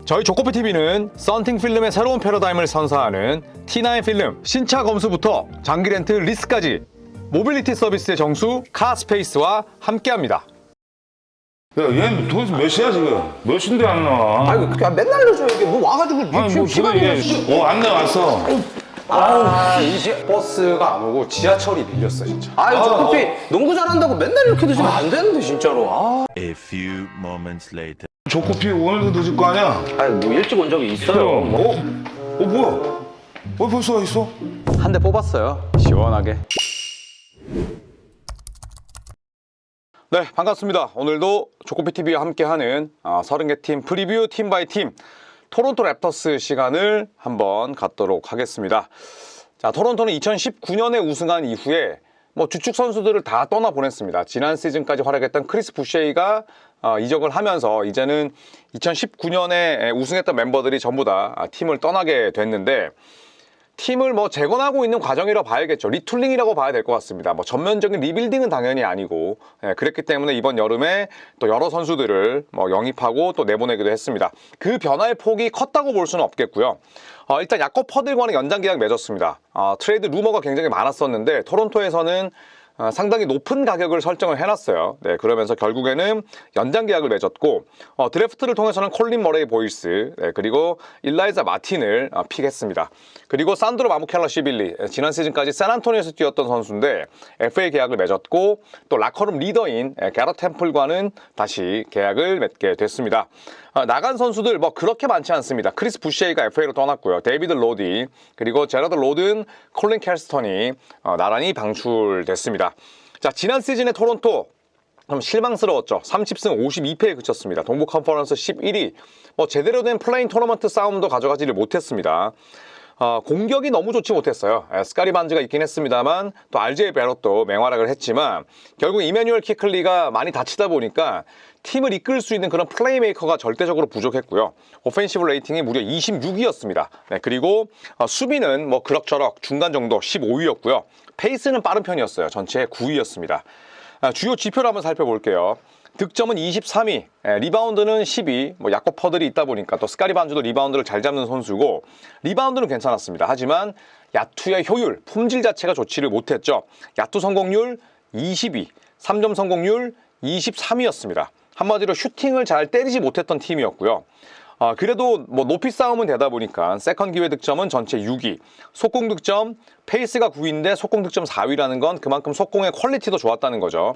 저희 조코피TV는 썬팅 필름의 새로운 패러다임을 선사하는 T9 필름 신차 검수부터 장기 렌트 리스까지 모빌리티 서비스의 정수 카스페이스와 함께합니다. 야, 얘는 도대체 몇 시야 지금? 몇 시인데 안 나와? 아이고 그냥 맨날 늦어 이게 뭐 와가지고 아니 뭐 지금 안 나왔어. 이제 버스가 안 오고 지하철이 밀렸어 진짜. 아유 저 커피 농구 잘한다고 맨날 이렇게 드시면 안 되는데 진짜로. A few moments later. 조코피 오늘도 늦을 거 아니야? 아니 뭐 일찍 온 적이 있어요. 뭐야? 벌써 와 있어? 한 대 뽑았어요. 시원하게. 네, 반갑습니다. 오늘도 조코피TV와 함께하는 30개 팀 프리뷰 팀 바이 팀 토론토 랩터스 시간을 한번 갖도록 하겠습니다. 자, 토론토는 2019년에 우승한 이후에 주축 선수들을 다 떠나보냈습니다. 지난 시즌까지 활약했던 크리스 부셰이가 이적을 하면서 이제는 2019년에 우승했던 멤버들이 전부 다 팀을 떠나게 됐는데, 팀을 재건하고 있는 과정이라고 봐야겠죠. 리툴링이라고 봐야 될 것 같습니다. 전면적인 리빌딩은 당연히 아니고, 그랬기 때문에 이번 여름에 또 여러 선수들을 영입하고 또 내보내기도 했습니다. 그 변화의 폭이 컸다고 볼 수는 없겠고요. 일단 야코 퍼들과는 연장 계약 맺었습니다. 트레이드 루머가 굉장히 많았었는데 토론토에서는 상당히 높은 가격을 설정을 해놨어요. 네, 그러면서 결국에는 연장 계약을 맺었고, 드래프트를 통해서는 콜린 머레이 보이스, 그리고 일라이자 마틴을 픽했습니다. 그리고 산드로 마무켈라시빌리, 지난 시즌까지 샌안토니오에서 뛰었던 선수인데 FA 계약을 맺었고, 또 라커룸 리더인 게럿 템플과는 다시 계약을 맺게 됐습니다. 나간 선수들 그렇게 많지 않습니다. 크리스 부셰이가 FA로 떠났고요. 데이비드 로디, 그리고 제라드 로든, 콜린 캘스턴이 나란히 방출됐습니다. 자, 지난 시즌의 토론토 좀 실망스러웠죠. 30승 52패에 그쳤습니다. 동부 컨퍼런스 11위. 제대로 된 플레인 토너먼트 싸움도 가져가지를 못했습니다. 공격이 너무 좋지 못했어요. 스카리 반즈가 있긴 했습니다만, 또 RJ 베럿도 맹활약을 했지만, 결국 이메뉴얼 키클리가 많이 다치다 보니까 팀을 이끌 수 있는 그런 플레이메이커가 절대적으로 부족했고요. 오펜시브 레이팅이 무려 26위였습니다. 네, 그리고 수비는 그럭저럭 중간 정도 15위였고요. 페이스는 빠른 편이었어요. 전체 9위였습니다. 주요 지표를 한번 살펴볼게요. 득점은 23위, 리바운드는 10위, 야코 퍼들이 있다 보니까 또 스카리 반주도 리바운드를 잘 잡는 선수고, 리바운드는 괜찮았습니다. 하지만 야투의 효율, 품질 자체가 좋지를 못했죠. 야투 성공률 20위, 3점 성공률 23위였습니다. 한마디로 슈팅을 잘 때리지 못했던 팀이었고요. 그래도 높이 싸움은 되다 보니까 세컨 기회 득점은 전체 6위, 속공 득점, 페이스가 9위인데 속공 득점 4위라는 건 그만큼 속공의 퀄리티도 좋았다는 거죠.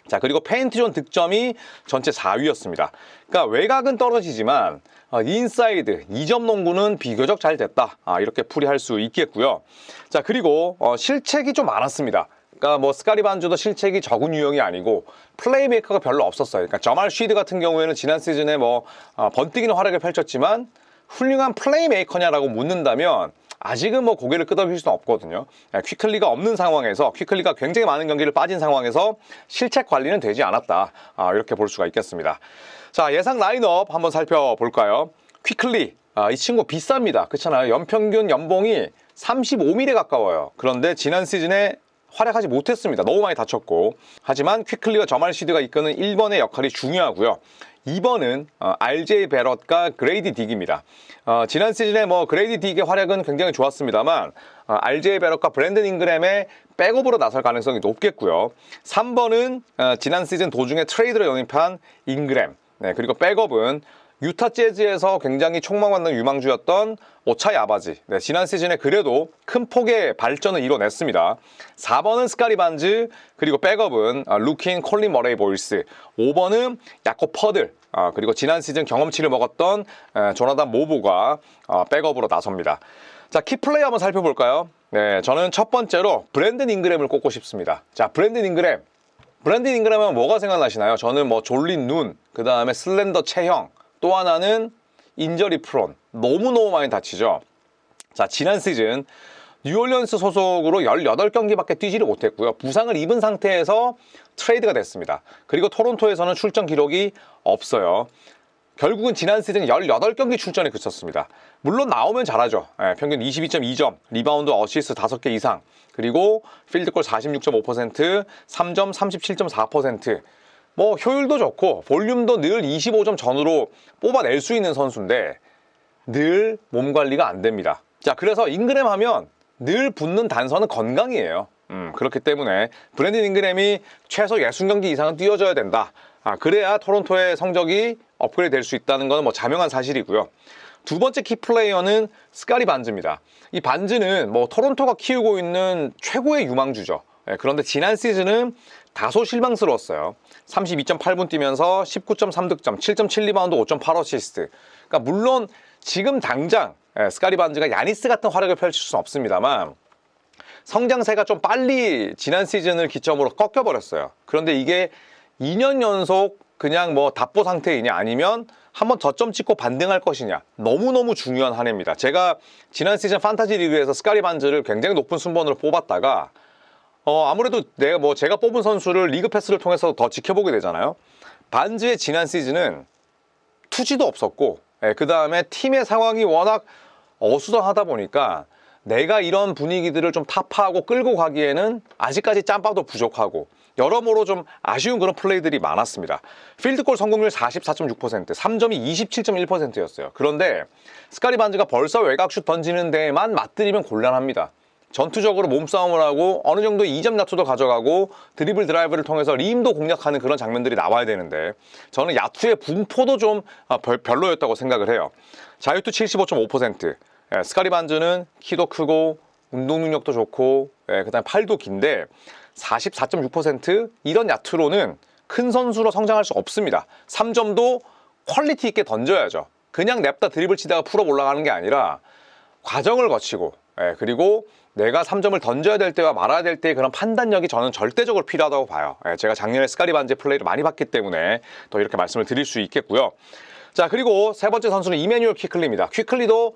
자, 그리고 페인트존 득점이 전체 4위였습니다. 그러니까 외곽은 떨어지지만 인사이드 2점 농구는 비교적 잘 됐다. 이렇게 풀이할 수 있겠고요. 자, 그리고 실책이 좀 많았습니다. 그러니까 스카리 반주도 실책이 적은 유형이 아니고 플레이메이커가 별로 없었어요. 그러니까 저말 쉬드 같은 경우에는 지난 시즌에 번뜩이는 활약을 펼쳤지만 훌륭한 플레이메이커냐라고 묻는다면 아직은 고개를 끄덕일 수는 없거든요. 퀴클리가 없는 상황에서, 퀴클리가 굉장히 많은 경기를 빠진 상황에서 실책 관리는 되지 않았다. 이렇게 볼 수가 있겠습니다. 자, 예상 라인업 한번 살펴볼까요? 퀴클리, 이 친구 비쌉니다. 그렇잖아요. 연평균 연봉이 35밀에 가까워요. 그런데 지난 시즌에 활약하지 못했습니다. 너무 많이 다쳤고. 하지만 퀴클리와 저말 시드가 이끄는 1번의 역할이 중요하고요. 2번은 RJ 베럿과 그레이디 딕입니다. 지난 시즌에 그레이디 딕의 활약은 굉장히 좋았습니다만 RJ 베럿과 브랜든 잉그램의 백업으로 나설 가능성이 높겠고요. 3번은 지난 시즌 도중에 트레이드로 영입한 잉그램, 그리고 백업은 유타 재즈에서 굉장히 촉망받는 유망주였던 오차이 아바지. 지난 시즌에 그래도 큰 폭의 발전을 이뤄냈습니다. 4번은 스카리 반즈, 그리고 백업은 루킨 콜린 머레이 보이스. 5번은 야코 퍼들, 그리고 지난 시즌 경험치를 먹었던 조나단 모보가 백업으로 나섭니다. 자, 키플레이 한번 살펴볼까요? 네, 저는 첫 번째로 브랜든 잉그램을 꼽고 싶습니다. 자, 브랜든 잉그램 하면 뭐가 생각나시나요? 저는 졸린 눈, 그 다음에 슬렌더 체형, 또 하나는 인저리 프론, 너무너무 많이 다치죠. 자, 지난 시즌 뉴올리언스 소속으로 18경기밖에 뛰지를 못했고요. 부상을 입은 상태에서 트레이드가 됐습니다. 그리고 토론토에서는 출전 기록이 없어요. 결국은 지난 시즌 18경기 출전에 그쳤습니다. 물론 나오면 잘하죠. 평균 22.2점, 리바운드 어시스트 5개 이상, 그리고 필드골 46.5%, 3점 37.4%. 뭐 효율도 좋고 볼륨도 늘 25점 전후로 뽑아낼 수 있는 선수인데 늘 몸 관리가 안 됩니다. 자, 그래서 잉그램 하면 늘 붙는 단서는 건강이에요. 그렇기 때문에 브랜든 잉그램이 최소 60경기 이상은 뛰어줘야 된다. 그래야 토론토의 성적이 업그레이드 될 수 있다는 것은 뭐 자명한 사실이고요. 두 번째 키플레이어는 스카리 반즈입니다. 이 반즈는 뭐 토론토가 키우고 있는 최고의 유망주죠. 그런데 지난 시즌은 다소 실망스러웠어요. 32.8분 뛰면서 19.3득점, 7.7리바운드, 5.8어시스트. 그러니까 물론 지금 당장 스카리 반즈가 야니스 같은 활약을 펼칠 수는 없습니다만 성장세가 좀 빨리 지난 시즌을 기점으로 꺾여버렸어요. 그런데 이게 2년 연속 그냥 뭐 답보 상태이냐 아니면 한번 저점 찍고 반등할 것이냐 너무너무 중요한 한 해입니다. 제가 지난 시즌 판타지 리그에서 스카리 반즈를 굉장히 높은 순번으로 뽑았다가 아무래도 제가 뽑은 선수를 리그 패스를 통해서 더 지켜보게 되잖아요. 반즈의 지난 시즌은 투지도 없었고 그 다음에 팀의 상황이 워낙 어수선하다 보니까 내가 이런 분위기들을 좀 타파하고 끌고 가기에는 아직까지 짬바도 부족하고 여러모로 좀 아쉬운 그런 플레이들이 많았습니다. 필드골 성공률 44.6%, 3점이 27.1%였어요. 그런데 스카리 반즈가 벌써 외곽슛 던지는 데에만 맞들이면 곤란합니다. 전투적으로 몸싸움을 하고 어느 정도 2점 야투도 가져가고 드리블 드라이브를 통해서 리임도 공략하는 그런 장면들이 나와야 되는데 저는 야투의 분포도 좀 별로였다고 생각을 해요. 자유투 75.5%, 스카리 반즈는 키도 크고 운동 능력도 좋고 그다음에 팔도 긴데 44.6% 이런 야투로는 큰 선수로 성장할 수 없습니다. 3점도 퀄리티 있게 던져야죠. 그냥 냅다 드리블 치다가 풀어 올라가는 게 아니라 과정을 거치고 그리고 내가 3점을 던져야 될 때와 말아야 될 때의 그런 판단력이 저는 절대적으로 필요하다고 봐요. 제가 작년에 스카리 반즈의 플레이를 많이 봤기 때문에 더 이렇게 말씀을 드릴 수 있겠고요. 자, 그리고 세 번째 선수는 이메뉴얼 퀴클리입니다. 퀴클리도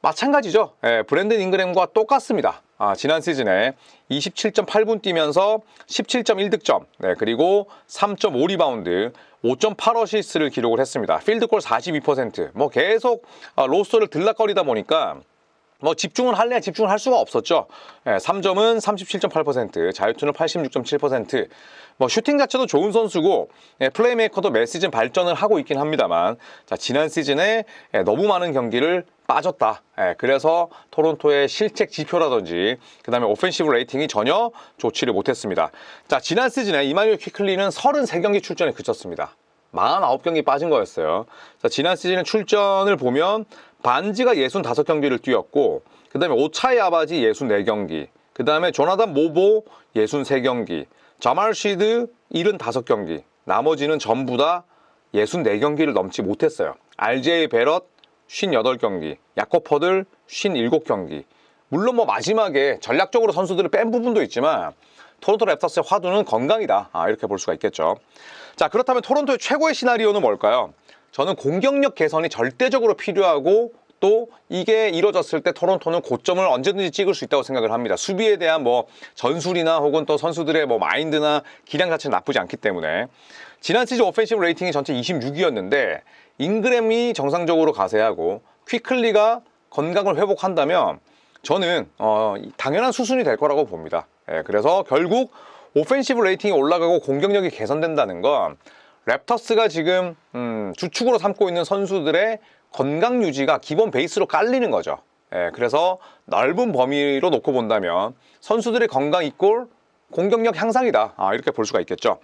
마찬가지죠. 브랜든 잉그램과 똑같습니다. 지난 시즌에 27.8분 뛰면서 17.1득점, 그리고 3.5리바운드, 5.8어시스트를 기록을 했습니다. 필드골 42%. 뭐 계속 로스터를 들락거리다 보니까 뭐 집중을 할래야 집중을 할 수가 없었죠. 3점은 37.8%, 자유투는 86.7%. 뭐 슈팅 자체도 좋은 선수고 플레이메이커도 매 시즌 발전을 하고 있긴 합니다만 자, 지난 시즌에 너무 많은 경기를 빠졌다. 그래서 토론토의 실책 지표라든지 그 다음에 오펜시브 레이팅이 전혀 좋지를 못했습니다. 자, 지난 시즌에 이마뉴엘 퀴클리는 33경기 출전에 그쳤습니다. 49경기 빠진 거였어요. 자, 지난 시즌의 출전을 보면 반지가 65경기를 뛰었고 그 다음에 오차이 아바지 64경기, 그 다음에 조나단 모보 63경기, 자말 시드 75경기, 나머지는 전부 다 64경기를 넘지 못했어요. RJ 베럿 58경기, 야코퍼들 57경기. 물론 뭐 마지막에 전략적으로 선수들을 뺀 부분도 있지만 토론토 랩터스의 화두는 건강이다. 이렇게 볼 수가 있겠죠. 자, 그렇다면 토론토의 최고의 시나리오는 뭘까요? 저는 공격력 개선이 절대적으로 필요하고 또 이게 이루어졌을 때 토론토는 고점을 언제든지 찍을 수 있다고 생각을 합니다. 수비에 대한 뭐 전술이나 혹은 또 선수들의 뭐 마인드나 기량 자체는 나쁘지 않기 때문에 지난 시즌 오펜시브 레이팅이 전체 26위였는데 잉그램이 정상적으로 가세하고 퀴클리가 건강을 회복한다면 저는 당연한 수순이 될 거라고 봅니다. 그래서 결국 오펜시브 레이팅이 올라가고 공격력이 개선된다는 건 랩터스가 지금 주축으로 삼고 있는 선수들의 건강 유지가 기본 베이스로 깔리는 거죠. 그래서 넓은 범위로 놓고 본다면 선수들의 건강 이꼴 공격력 향상이다. 이렇게 볼 수가 있겠죠.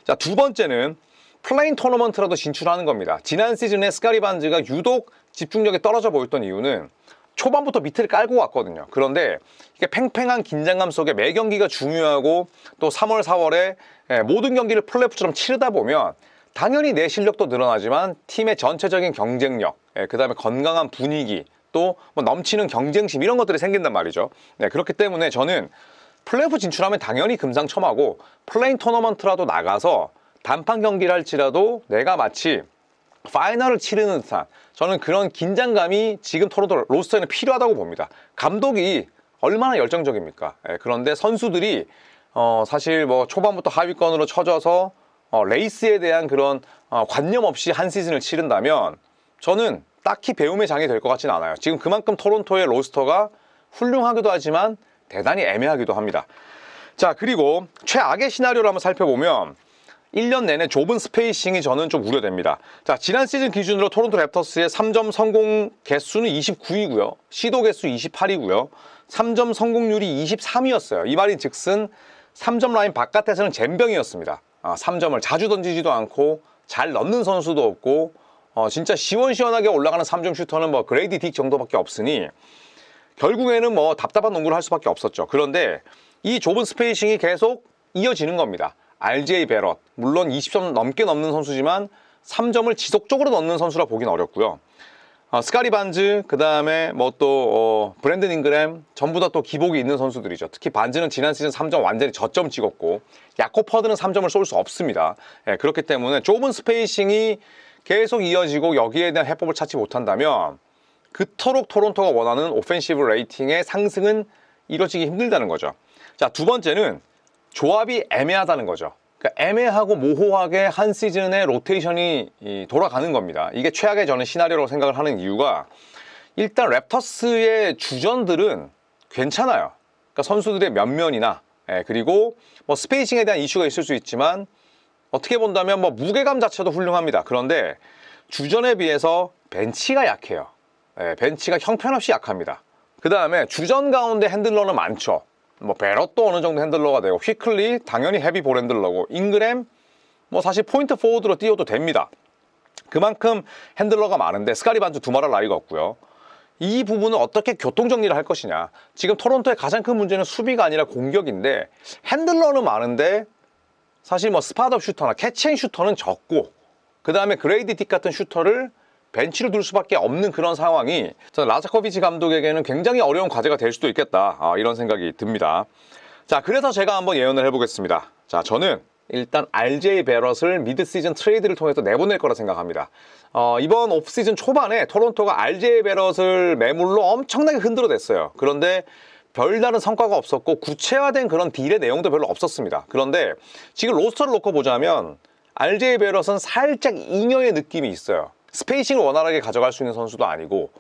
자, 두 번째는 플레인 토너먼트라도 진출하는 겁니다. 지난 시즌에 스카리 반즈가 유독 집중력이 떨어져 보였던 이유는 초반부터 밑을 깔고 왔거든요. 그런데 이게 팽팽한 긴장감 속에 매 경기가 중요하고 또 3월, 4월에 모든 경기를 플레이오프처럼 치르다 보면 당연히 내 실력도 늘어나지만 팀의 전체적인 경쟁력, 그 다음에 건강한 분위기, 또 뭐 넘치는 경쟁심 이런 것들이 생긴단 말이죠. 그렇기 때문에 저는 플레이오프 진출하면 당연히 금상첨화고 플레인 토너먼트라도 나가서 단판 경기를 할지라도 내가 마치 파이널을 치르는 듯한 저는 그런 긴장감이 지금 토론토 로스터에는 필요하다고 봅니다. 감독이 얼마나 열정적입니까? 그런데 선수들이 사실 뭐 초반부터 하위권으로 쳐져서 레이스에 대한 그런 관념 없이 한 시즌을 치른다면 저는 딱히 배움의 장이 될 것 같지는 않아요. 지금 그만큼 토론토의 로스터가 훌륭하기도 하지만 대단히 애매하기도 합니다. 자, 그리고 최악의 시나리오를 한번 살펴보면 1년 내내 좁은 스페이싱이 저는 좀 우려됩니다. 자, 지난 시즌 기준으로 토론토 랩터스의 3점 성공 개수는 29이고요. 시도 개수 28이고요. 3점 성공률이 23이었어요. 이 말인 즉슨 3점 라인 바깥에서는 젬병이었습니다. 3점을 자주 던지지도 않고 잘 넣는 선수도 없고 진짜 시원시원하게 올라가는 3점 슈터는 뭐 그레이디 딕 정도밖에 없으니 결국에는 뭐 답답한 농구를 할 수밖에 없었죠. 그런데 이 좁은 스페이싱이 계속 이어지는 겁니다. RJ 베럿, 물론 20점 넘게 넣는 선수지만 3점을 지속적으로 넣는 선수라 보긴 어렵고요. 스카리 반즈, 그 다음에 뭐 또 브랜든 잉그램, 전부 다 또 기복이 있는 선수들이죠. 특히 반즈는 지난 시즌 3점 완전히 저점 찍었고 야코 퍼드는 3점을 쏠 수 없습니다. 그렇기 때문에 좁은 스페이싱이 계속 이어지고 여기에 대한 해법을 찾지 못한다면 그토록 토론토가 원하는 오펜시브 레이팅의 상승은 이루어지기 힘들다는 거죠. 자, 두 번째는 조합이 애매하다는 거죠. 그러니까 애매하고 모호하게 한 시즌의 로테이션이 돌아가는 겁니다. 이게 최악의 저는 시나리오라고 생각을 하는 이유가 일단 랩터스의 주전들은 괜찮아요. 그러니까 선수들의 면면이나 그리고 뭐 스페이싱에 대한 이슈가 있을 수 있지만 어떻게 본다면 뭐 무게감 자체도 훌륭합니다. 그런데 주전에 비해서 벤치가 약해요. 벤치가 형편없이 약합니다. 그 다음에 주전 가운데 핸들러는 많죠. 뭐 베럿도 어느 정도 핸들러가 되고 휘클리 당연히 헤비 볼 핸들러고 잉그램 뭐 사실 포인트 포워드로 띄워도 됩니다. 그만큼 핸들러가 많은데 스카리 반주 두말할 나위가 없고요. 이 부분은 어떻게 교통 정리를 할 것이냐. 지금 토론토의 가장 큰 문제는 수비가 아니라 공격인데 핸들러는 많은데 사실 뭐 스팟업 슈터나 캐치앤 슈터는 적고 그 다음에 그레이디 딕 같은 슈터를 벤치를 둘 수밖에 없는 그런 상황이 저는 라자코비치 감독에게는 굉장히 어려운 과제가 될 수도 있겠다, 이런 생각이 듭니다. 자, 그래서 제가 한번 예언을 해보겠습니다. 자, 저는 일단 RJ 베럿을 미드 시즌 트레이드를 통해서 내보낼 거라 생각합니다. 이번 오프 시즌 초반에 토론토가 RJ 베럿을 매물로 엄청나게 흔들어댔어요. 그런데 별다른 성과가 없었고 구체화된 그런 딜의 내용도 별로 없었습니다. 그런데 지금 로스터를 놓고 보자면 RJ 베럿은 살짝 잉여의 느낌이 있어요. 스페이싱을 원활하게 가져갈 수 있는 선수도 아니고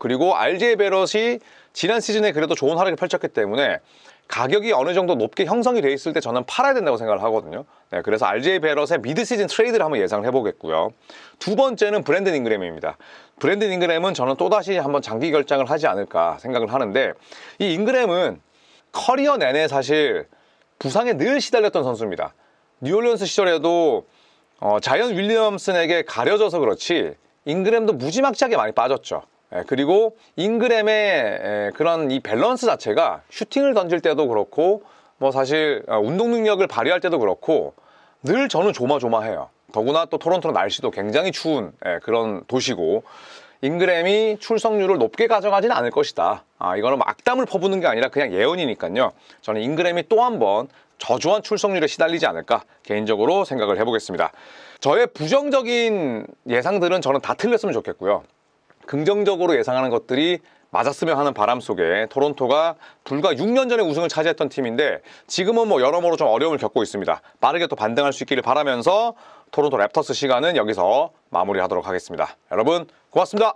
그리고 RJ 베럿이 지난 시즌에 그래도 좋은 활약을 펼쳤기 때문에 가격이 어느 정도 높게 형성이 돼 있을 때 저는 팔아야 된다고 생각을 하거든요. 그래서 RJ 베럿의 미드 시즌 트레이드를 한번 예상을 해보겠고요. 두 번째는 브랜든 잉그램입니다. 브랜든 잉그램은 저는 또다시 한번 장기 결장을 하지 않을까 생각을 하는데 이 잉그램은 커리어 내내 사실 부상에 늘 시달렸던 선수입니다. 뉴올리언스 시절에도 자이언 윌리엄슨에게 가려져서 그렇지 잉그램도 무지막지하게 많이 빠졌죠. 그리고 잉그램의 그런 이 밸런스 자체가 슈팅을 던질 때도 그렇고 뭐 사실 운동 능력을 발휘할 때도 그렇고 늘 저는 조마조마해요. 더구나 또 토론토는 날씨도 굉장히 추운 그런 도시고 잉그램이 출석률을 높게 가져가지는 않을 것이다. 이거는 뭐 악담을 퍼부는 게 아니라 그냥 예언이니까요. 저는 잉그램이 또 한 번 저조한 출석률에 시달리지 않을까 개인적으로 생각을 해보겠습니다. 저의 부정적인 예상들은 저는 다 틀렸으면 좋겠고요. 긍정적으로 예상하는 것들이 맞았으면 하는 바람 속에 토론토가 불과 6년 전에 우승을 차지했던 팀인데 지금은 뭐 여러모로 좀 어려움을 겪고 있습니다. 빠르게 또 반등할 수 있기를 바라면서 토론토 랩터스 시간은 여기서 마무리하도록 하겠습니다. 여러분 고맙습니다.